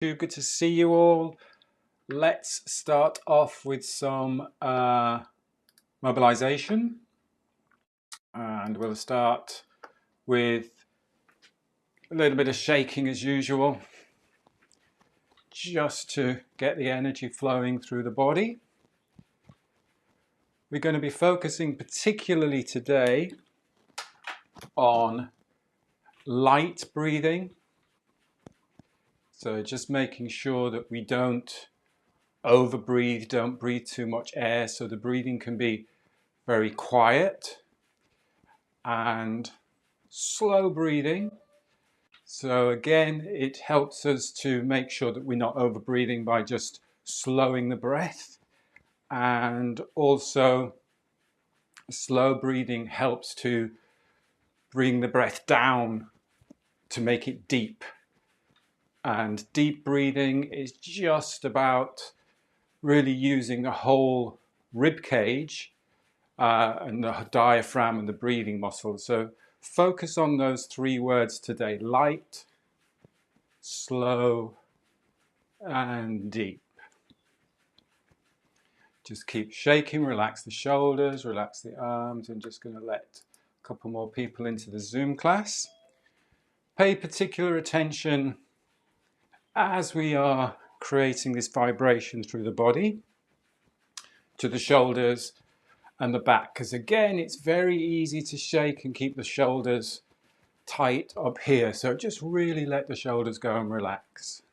Good to see you all. Let's start off with some mobilization, and we'll start with a little bit of shaking as usual, just to get the energy flowing through the body. We're going to be focusing particularly today on light breathing. So just making sure that we don't overbreathe, don't breathe too much air, so the breathing can be very quiet and slow breathing. So again, it helps us to make sure that we're not over breathing by just slowing the breath, and also slow breathing helps to bring the breath down to make it deep. And deep breathing is just about really using the whole rib cage and the diaphragm and the breathing muscles. So focus on those three words today: light, slow, and deep. Just keep shaking, relax the shoulders, relax the arms. I'm just going to let a couple more people into the Zoom class. Pay particular attention as we are creating this vibration through the body to the shoulders and the back, because again, it's very easy to shake and keep the shoulders tight up here. So just really let the shoulders go and relax.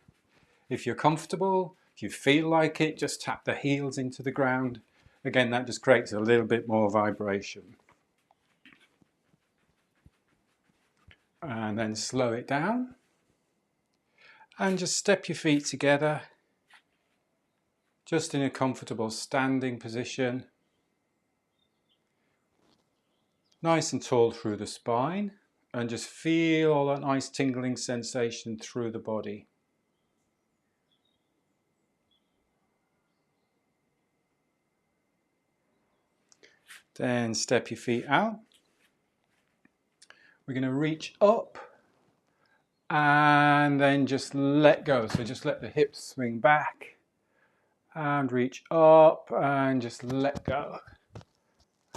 If you're comfortable, if you feel like it, just tap the heels into the ground. Again, that just creates a little bit more vibration. And then slow it down. And just step your feet together, just in a comfortable standing position. Nice and tall through the spine. And just feel all that nice tingling sensation through the body. Then step your feet out. We're going to reach up and then just let go. So just let the hips swing back and reach up and just let go.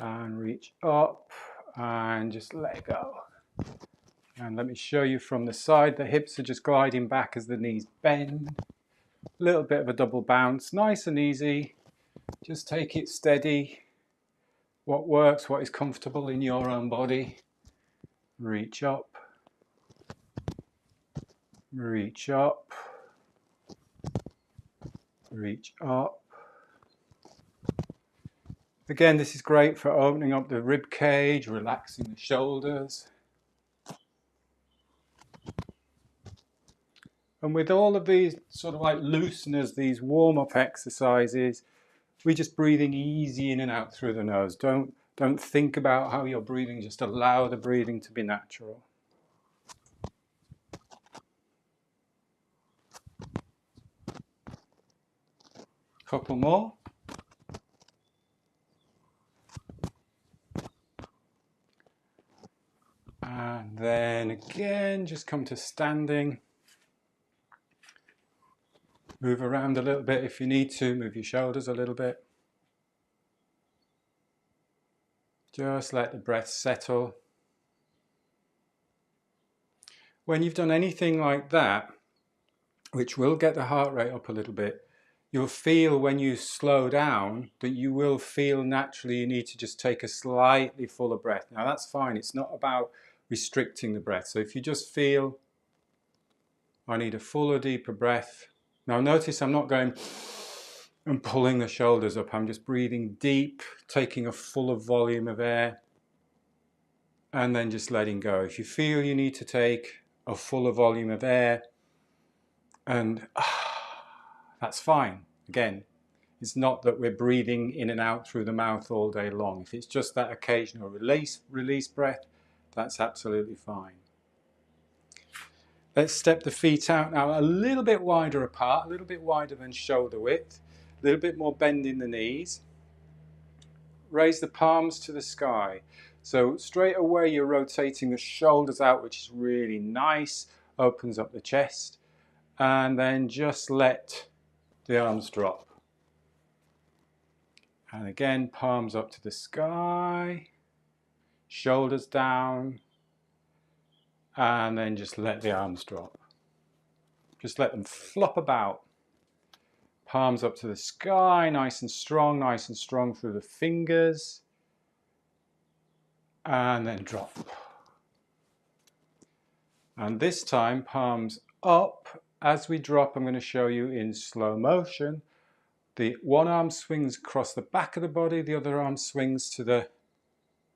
And reach up and just let go. And let me show you from the side. The hips are just gliding back as the knees bend. A little bit of a double bounce, nice and easy. Just take it steady. What works, what is comfortable in your own body. Reach up. Reach up. Reach up. Again, this is great for opening up the rib cage, relaxing the shoulders. And with all of these sort of like looseners, these warm-up exercises, we're just breathing easy in and out through the nose. Don't think about how you're breathing, just allow the breathing to be natural. Couple more. And then again, just come to standing. Move around a little bit if you need to, move your shoulders a little bit. Just let the breath settle. When you've done anything like that, which will get the heart rate up a little bit, you'll feel when you slow down that you will feel naturally you need to just take a slightly fuller breath. Now that's fine, it's not about restricting the breath. So if you just feel, I need a fuller, deeper breath. Now notice I'm not going and pulling the shoulders up, I'm just breathing deep, taking a fuller volume of air, and then just letting go. If you feel you need to take a fuller volume of air, and that's fine. Again, it's not that we're breathing in and out through the mouth all day long. If it's just that occasional release breath, that's absolutely fine. Let's step the feet out now a little bit wider apart, a little bit wider than shoulder width, a little bit more bend in the knees. Raise the palms to the sky. So straight away you're rotating the shoulders out, which is really nice, opens up the chest. and then just let the arms drop. And again, palms up to the sky, shoulders down, and then just let the arms drop. Just let them flop about. Palms up to the sky, nice and strong through the fingers. And then drop. And this time, palms up. As we drop, I'm going to show you in slow motion. The one arm swings across the back of the body, the other arm swings to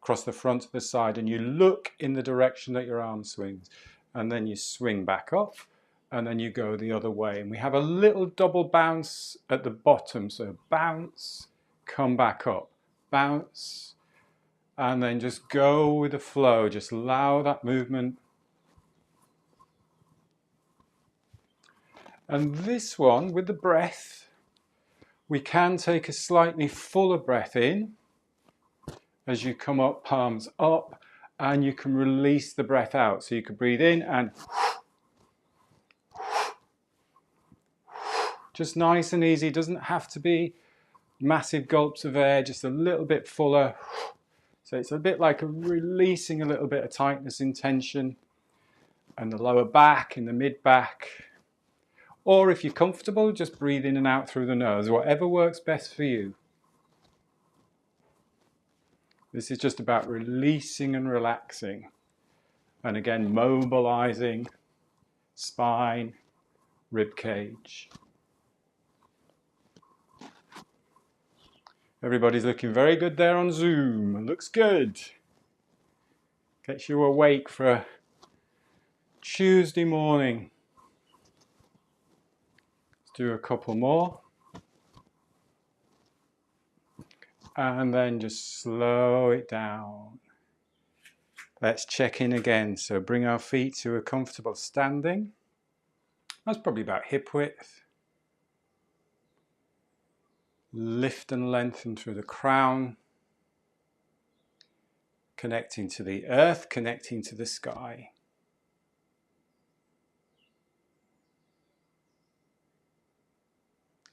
across the front to the side, and you look in the direction that your arm swings. And then you swing back up. And then you go the other way. And we have a little double bounce at the bottom. So bounce, come back up, bounce, and then just go with the flow. Just allow that movement. And this one, with the breath, we can take a slightly fuller breath in as you come up, palms up, and you can release the breath out. So you can breathe in and just nice and easy. It doesn't have to be massive gulps of air, just a little bit fuller. So it's a bit like releasing a little bit of tightness in tension and the lower back and the mid back. Or if you're comfortable, just breathe in and out through the nose, whatever works best for you. This is just about releasing and relaxing. And again, mobilizing spine, rib cage. Everybody's looking very good there on Zoom. Looks good. Gets you awake for a Tuesday morning. Let's do a couple more. And then just slow it down. Let's check in again. So bring our feet to a comfortable standing. That's probably about hip width. Lift and lengthen through the crown. Connecting to the earth, connecting to the sky.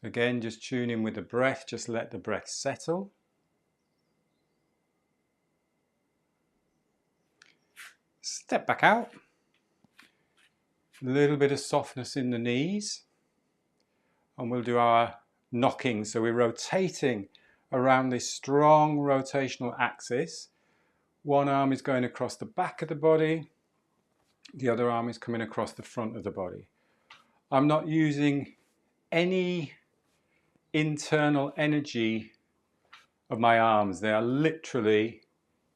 Again, just tune in with the breath. Just let the breath settle. Step back out. A little bit of softness in the knees. And we'll do our knocking. So we're rotating around this strong rotational axis. One arm is going across the back of the body. The other arm is coming across the front of the body. I'm not using any internal energy of my arms. They are literally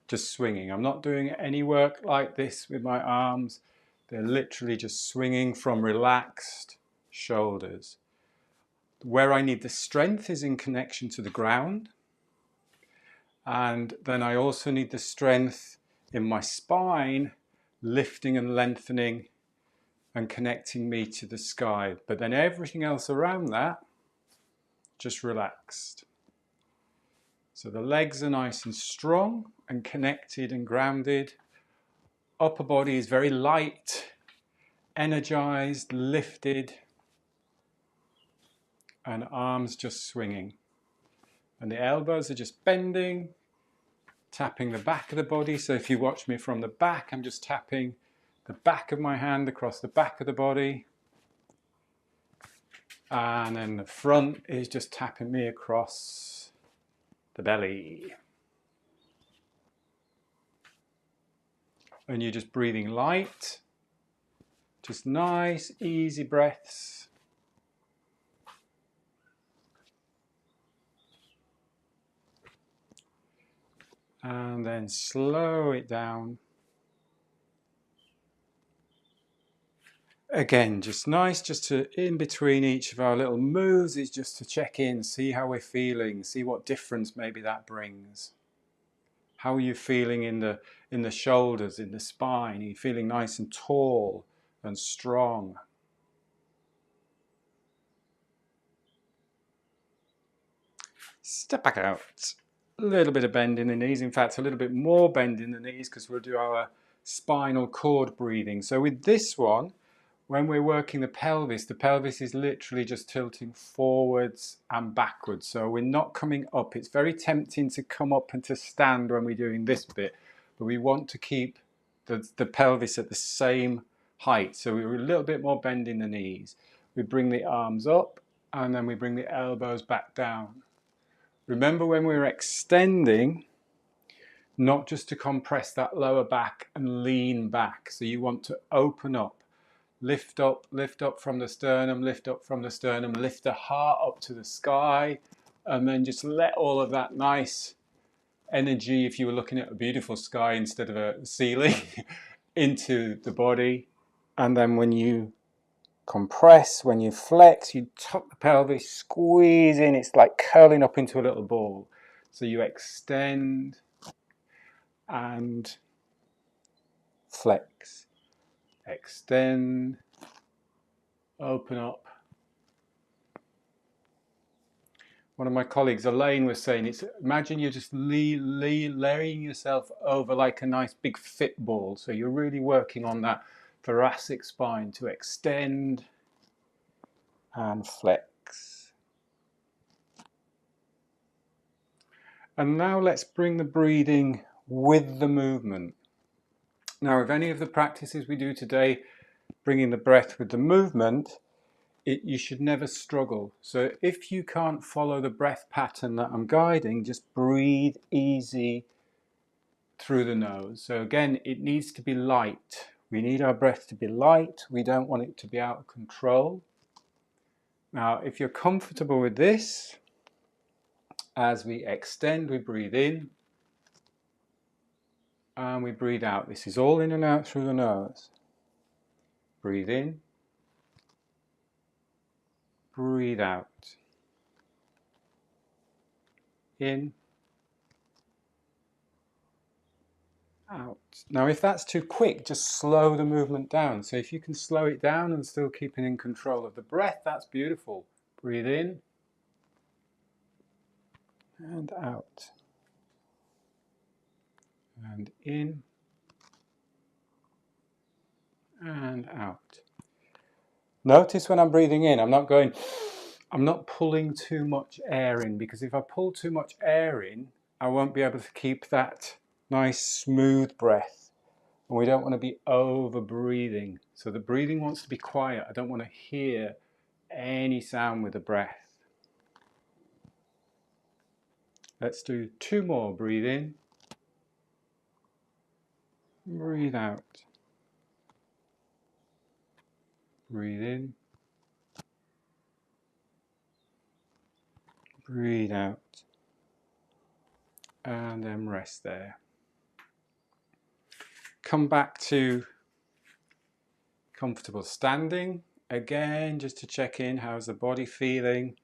just swinging. I'm not doing any work like this with my arms. They're literally just swinging from relaxed shoulders. Where I need the strength is in connection to the ground. And then I also need the strength in my spine, lifting and lengthening and connecting me to the sky. But then everything else around that, just relaxed. So the legs are nice and strong and connected and grounded. Upper body is very light, energized, lifted, and arms just swinging. And the elbows are just bending, tapping the back of the body. So if you watch me from the back, I'm just tapping the back of my hand across the back of the body. And then the front is just tapping me across the belly. And you're just breathing light, just nice, easy breaths. And then slow it down. Again, just nice, just to, in between each of our little moves, is just to check in, see how we're feeling, see what difference maybe that brings. How are you feeling in the shoulders, in the spine? Are you feeling nice and tall and strong? Step back out. A little bit of bend in the knees. In fact, a little bit more bend in the knees because we'll do our spinal cord breathing. So with this one, when we're working the pelvis is literally just tilting forwards and backwards. So we're not coming up. It's very tempting to come up and to stand when we're doing this bit, but we want to keep the pelvis at the same height. So we're a little bit more bending the knees. We bring the arms up and then we bring the elbows back down. Remember when we're extending, not just to compress that lower back and lean back. So you want to open up. Lift up from the sternum, lift up from the sternum, lift the heart up to the sky, and then just let all of that nice energy, if you were looking at a beautiful sky instead of a ceiling, into the body. And then when you compress, when you flex, you tuck the pelvis, squeeze in, it's like curling up into a little ball. So you extend and flex, extend, open up. One of my colleagues, Elaine, was saying, imagine you're just layering yourself over like a nice big fit ball. So you're really working on that thoracic spine to extend and flex. And now let's bring the breathing with the movement. Now, if any of the practices we do today, bringing the breath with the movement, you should never struggle. So if you can't follow the breath pattern that I'm guiding, just breathe easy through the nose. So again, it needs to be light. We need our breath to be light. We don't want it to be out of control. Now, if you're comfortable with this, as we extend, we breathe in and we breathe out. This is all in and out through the nose. Breathe in, breathe out. In, out. Now, if that's too quick, just slow the movement down. So if you can slow it down and still keeping in control of the breath, that's beautiful. Breathe in and out. And in and out. Notice when I'm breathing in, I'm not pulling too much air in, because if I pull too much air in, I won't be able to keep that nice smooth breath. And we don't want to be over breathing. So the breathing wants to be quiet. I don't want to hear any sound with the breath. Let's do 2 more. Breathe in, breathe out. Breathe in, breathe out. And then rest there. Come back to comfortable standing. Again, just to check in, how's the body feeling?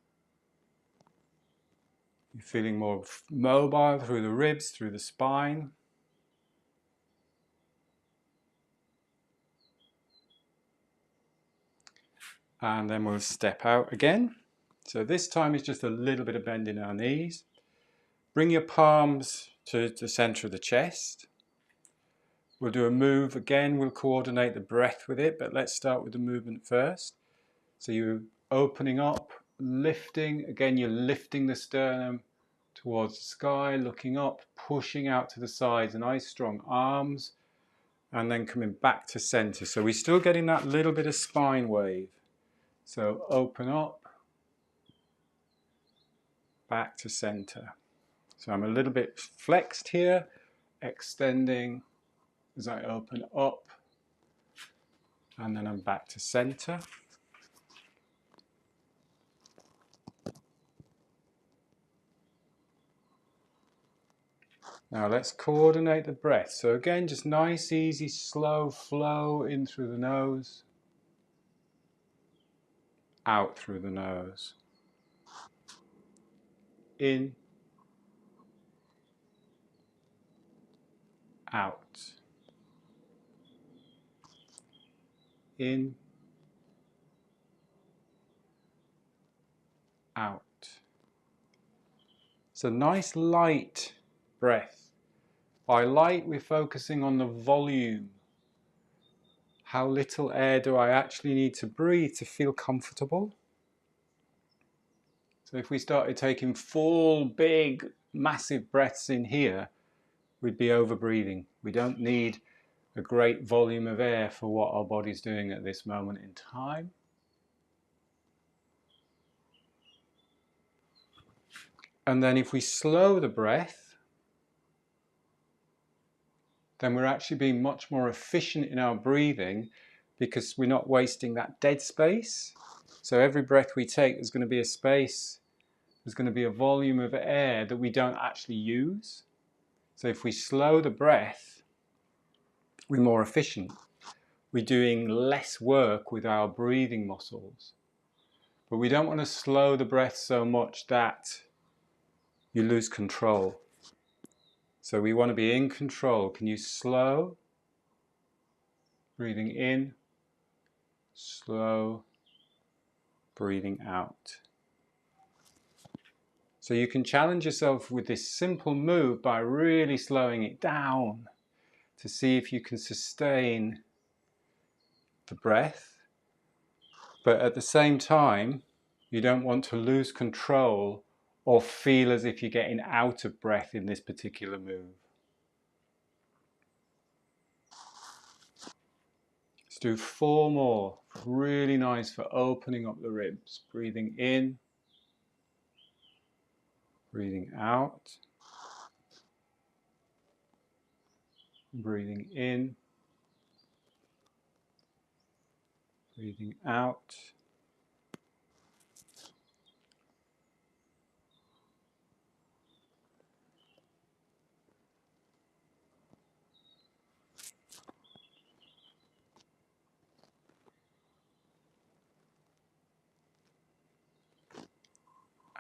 You're feeling more mobile through the ribs, through the spine. And then we'll step out again. So this time is just a little bit of bend in our knees. Bring your palms to the center of the chest. We'll do a move again. We'll coordinate the breath with it, but let's start with the movement first. So you're opening up, lifting. Again, you're lifting the sternum towards the sky, looking up, pushing out to the sides, nice strong arms, and then coming back to center. So we're still getting that little bit of spine wave. So open up, back to center. So I'm a little bit flexed here, extending as I open up, and then I'm back to center. Now let's coordinate the breath. So again, just nice, easy, slow flow in through the nose, out through the nose, in, out, in, out. So nice light breath. By light, we're focusing on the volume, How little air do I actually need to breathe to feel comfortable? So if we started taking full, big, massive breaths in here, we'd be over-breathing. We don't need a great volume of air for what our body's doing at this moment in time. And then if we slow the breath, then we're actually being much more efficient in our breathing because we're not wasting that dead space. So every breath we take, there's going to be a space, there's going to be a volume of air that we don't actually use. So if we slow the breath, we're more efficient. We're doing less work with our breathing muscles. But we don't want to slow the breath so much that you lose control. So we want to be in control. Can you slow? Breathing in, slow, breathing out. So you can challenge yourself with this simple move by really slowing it down to see if you can sustain the breath. But at the same time, you don't want to lose control or feel as if you're getting out of breath in this particular move. Let's do 4 more. Really nice for opening up the ribs. Breathing in, breathing out, breathing in, breathing out.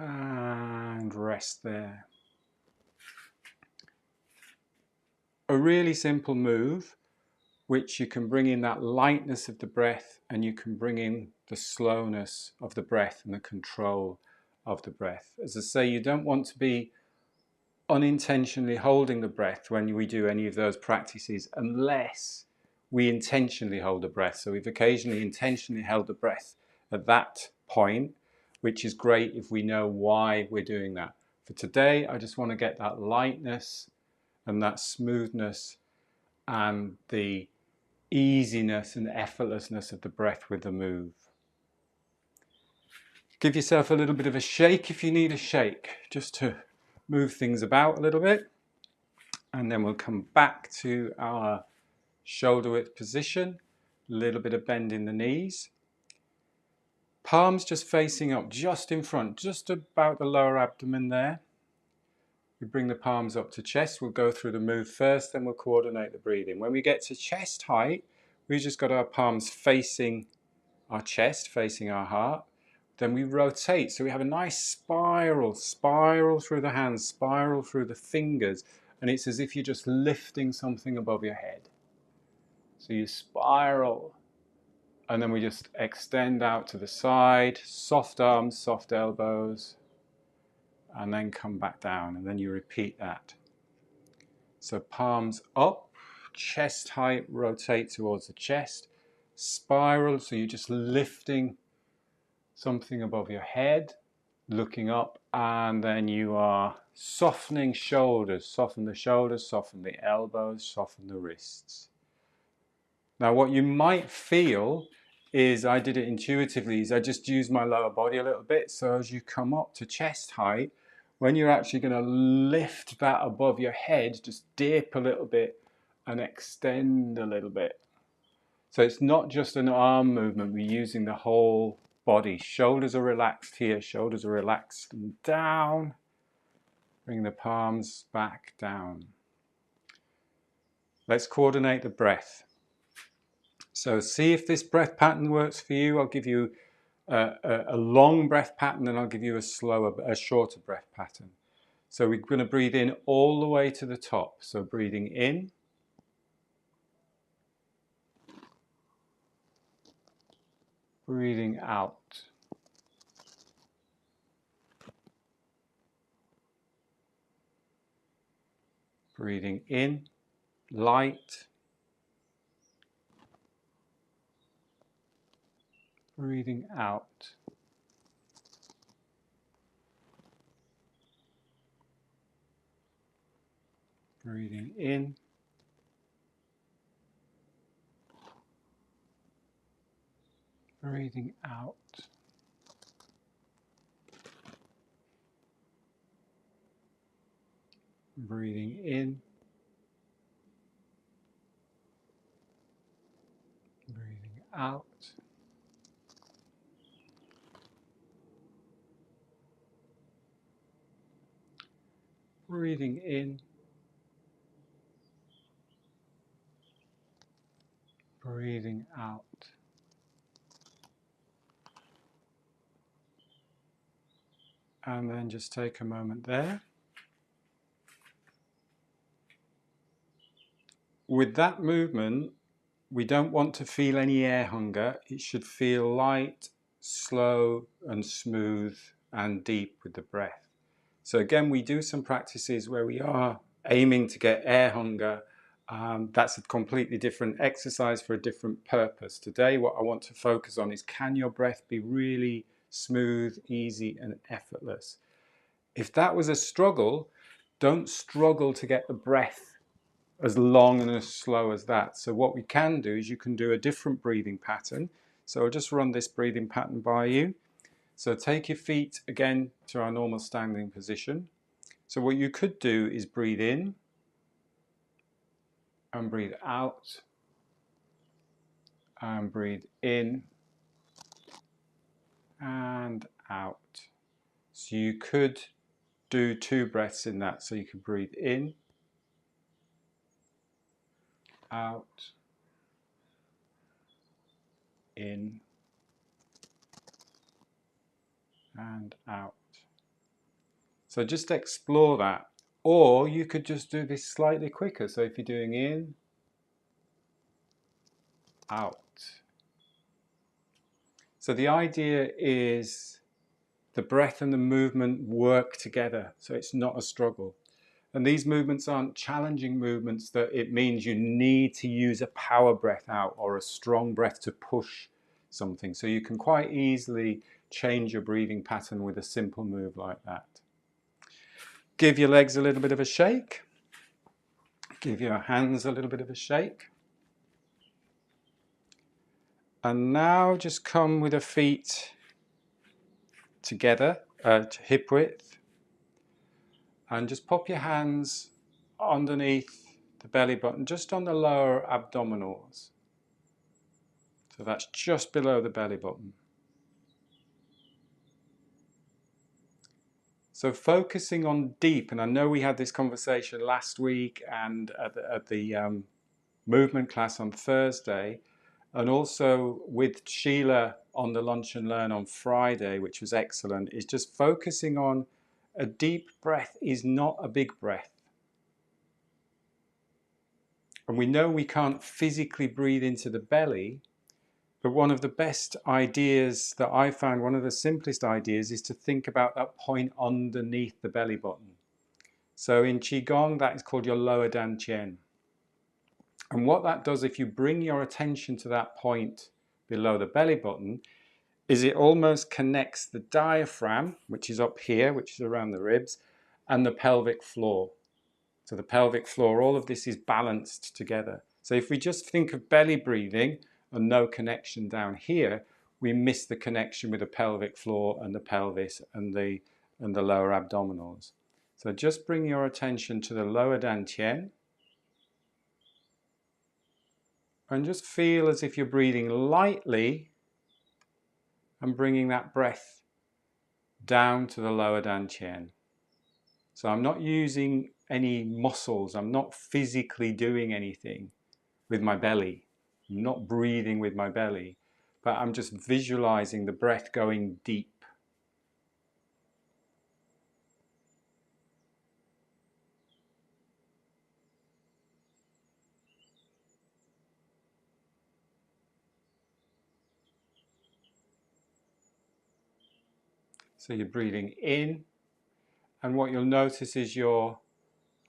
And rest there. A really simple move, which you can bring in that lightness of the breath, and you can bring in the slowness of the breath and the control of the breath. As I say, you don't want to be unintentionally holding the breath when we do any of those practices unless we intentionally hold the breath. So we've occasionally intentionally held the breath at that point, which is great if we know why we're doing that. For today, I just want to get that lightness and that smoothness and the easiness and effortlessness of the breath with the move. Give yourself a little bit of a shake if you need a shake, just to move things about a little bit. And then we'll come back to our shoulder width position, a little bit of bend in the knees. Palms just facing up, just in front, just about the lower abdomen there. We bring the palms up to chest. We'll go through the move first, then we'll coordinate the breathing. When we get to chest height, we just got our palms facing our chest, facing our heart. Then we rotate, so we have a nice spiral through the hands, spiral through the fingers, and it's as if you're just lifting something above your head. So you spiral, and then we just extend out to the side, soft arms, soft elbows, and then come back down, and then you repeat that. So palms up, chest height, rotate towards the chest, spiral, so you're just lifting something above your head, looking up, and then you are softening shoulders, soften the shoulders, soften the elbows, soften the wrists. Now what you might feel is, I did it intuitively, is I just use my lower body a little bit. So as you come up to chest height, when you're actually going to lift that above your head, just dip a little bit and extend a little bit. So it's not just an arm movement, we're using the whole body. Shoulders are relaxed here, shoulders are relaxed and down. Bring the palms back down. Let's coordinate the breath. So see if this breath pattern works for you. I'll give you a long breath pattern, and I'll give you a shorter breath pattern. So we're going to breathe in all the way to the top. So breathing in. Breathing out. Breathing in, light. breathing out. Breathing in. Breathing out. Breathing in. Breathing out. Breathing in. Breathing out. And then just take a moment there. With that movement, we don't want to feel any air hunger. It should feel light, slow and smooth and deep with the breath. So again, we do some practices where we are aiming to get air hunger. That's a completely different exercise for a different purpose. Today, what I want to focus on is, can your breath be really smooth, easy and effortless? If that was a struggle, don't struggle to get the breath as long and as slow as that. So what we can do is you can do a different breathing pattern. So I'll just run this breathing pattern by you. So take your feet again to our normal standing position. So what you could do is breathe in and breathe out and breathe in and out. So you could do 2 breaths in that. So you could breathe in, out, in and out. So just explore that. Or you could just do this slightly quicker. So if you're doing in, out. So the idea is the breath and the movement work together. So it's not a struggle. And these movements aren't challenging movements that it means you need to use a power breath out or a strong breath to push something. So you can quite easily change your breathing pattern with a simple move like that. Give your legs a little bit of a shake. Give your hands a little bit of a shake. And now just come with the feet together at hip width. And just pop your hands underneath the belly button, just on the lower abdominals. So that's just below the belly button. So focusing on deep, and I know we had this conversation last week and at the movement class on Thursday, and also with Sheila on the Lunch and Learn on Friday, which was excellent, is just focusing on a deep breath is not a big breath. And we know we can't physically breathe into the belly, but one of the best ideas that I found, one of the simplest ideas, is to think about that point underneath the belly button. So in Qigong, that is called your lower dantian. And what that does, if you bring your attention to that point below the belly button, is it almost connects the diaphragm, which is up here, which is around the ribs, and the pelvic floor. So the pelvic floor, all of this is balanced together. So if we just think of belly breathing and no connection down here, we miss the connection with the pelvic floor and the pelvis and the lower abdominals. So just bring your attention to the lower dantian and just feel as if you're breathing lightly and bringing that breath down to the lower dantian. So I'm not using any muscles, I'm not physically doing anything with my belly. I'm not breathing with my belly, but I'm just visualizing the breath going deep. So you're breathing in, and what you'll notice is your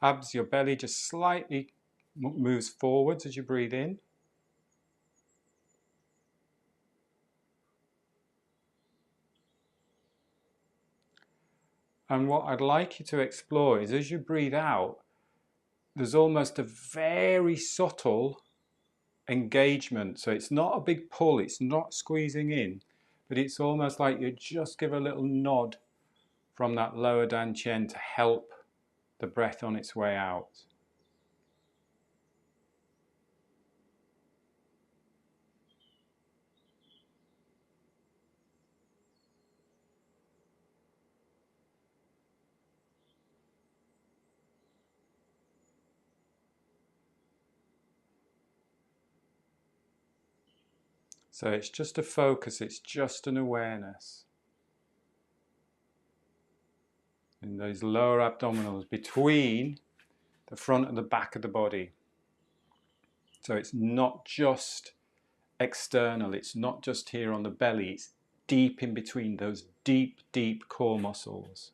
abs, your belly just slightly moves forwards as you breathe in. And what I'd like you to explore is, as you breathe out, there's almost a very subtle engagement. So it's not a big pull, it's not squeezing in, but it's almost like you just give a little nod from that lower dantian to help the breath on its way out. So it's just a focus, it's just an awareness in those lower abdominals between the front and the back of the body. So it's not just external, it's not just here on the belly, it's deep in between those deep, deep core muscles.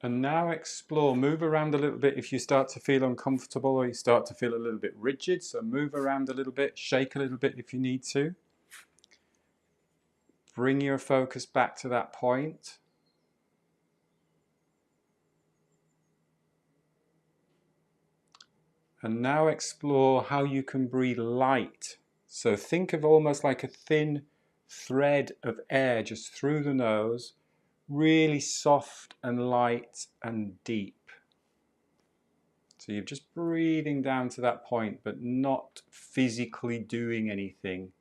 And now explore, move around a little bit if you start to feel uncomfortable or you start to feel a little bit rigid. So move around a little bit, shake a little bit if you need to. Bring your focus back to that point. And now explore how you can breathe light. So think of almost like a thin thread of air just through the nose, really soft and light and deep. So you're just breathing down to that point, but not physically doing anything.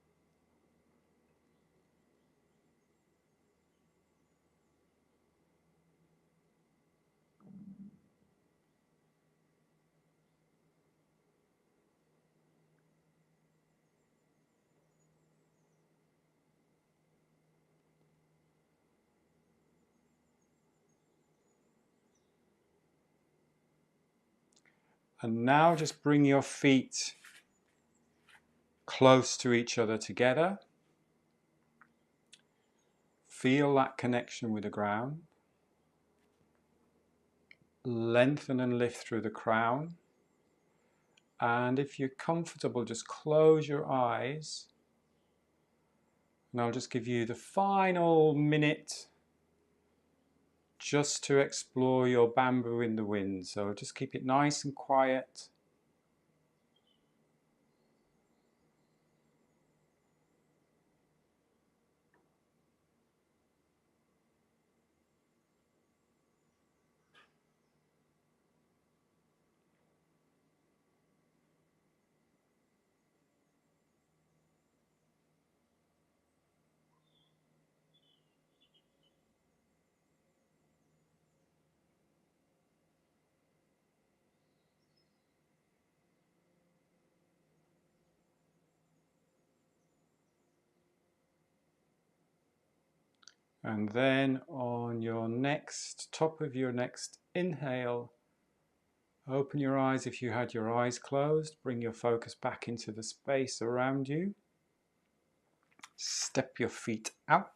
And now just bring your feet close to each other together. Feel that connection with the ground. Lengthen and lift through the crown. And if you're comfortable, just close your eyes. And I'll just give you the final minute just to explore your bamboo in the wind. So just keep it nice and quiet. And then on your next, top of your next inhale, open your eyes if you had your eyes closed. Bring your focus back into the space around you. Step your feet out.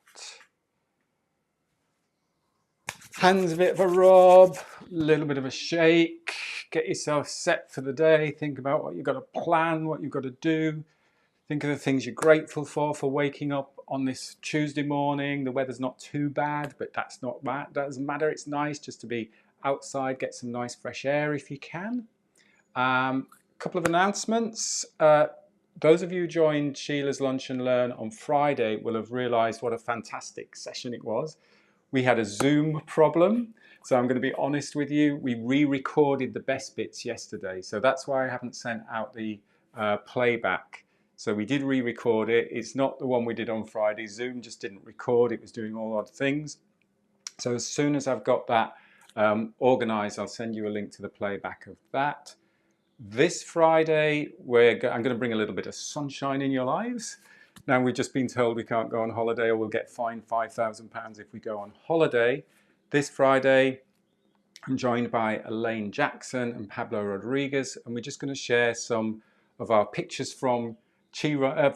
Hands a bit of a rub, a little bit of a shake. Get yourself set for the day. Think about what you've got to plan, what you've got to do. Think of the things you're grateful for waking up on this Tuesday morning. The weather's not too bad, but that's not bad. That doesn't matter. It's nice just to be outside, get some nice fresh air if you can. Couple of announcements. Those of you who joined Sheila's Lunch and Learn on Friday will have realised what a fantastic session it was. We had a Zoom problem, so I'm going to be honest with you. We re-recorded the best bits yesterday, so that's why I haven't sent out the playback. So we did re-record it. It's not the one we did on Friday. Zoom just didn't record. It was doing all odd things. So as soon as I've got that organised, I'll send you a link to the playback of that. This Friday, I'm going to bring a little bit of sunshine in your lives. Now, we've just been told we can't go on holiday or we'll get fined £5,000 if we go on holiday. This Friday, I'm joined by Elaine Jackson and Pablo Rodriguez, and we're just going to share some of our pictures from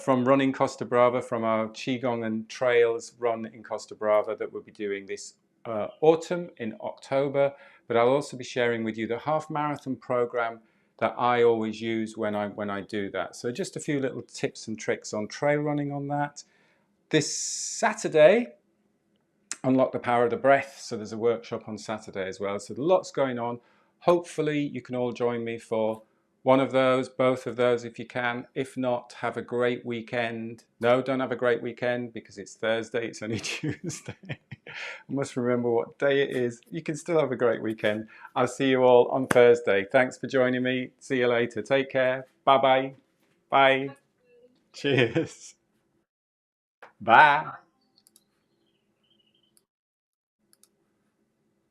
running Costa Brava, from our Qigong and Trails run in Costa Brava that we'll be doing this autumn in October, but I'll also be sharing with you the half marathon program that I always use when I do that. So just a few little tips and tricks on trail running on that. This Saturday, Unlock the Power of the Breath. So there's a workshop on Saturday as well. So lots going on. Hopefully you can all join me for one of those, both of those if you can. If not, have a great weekend. No, don't have a great weekend because it's Thursday, it's only Tuesday. I must remember what day it is. You can still have a great weekend. I'll see you all on Thursday. Thanks for joining me. See you later. Take care. Bye-bye. Bye. Cheers. Bye.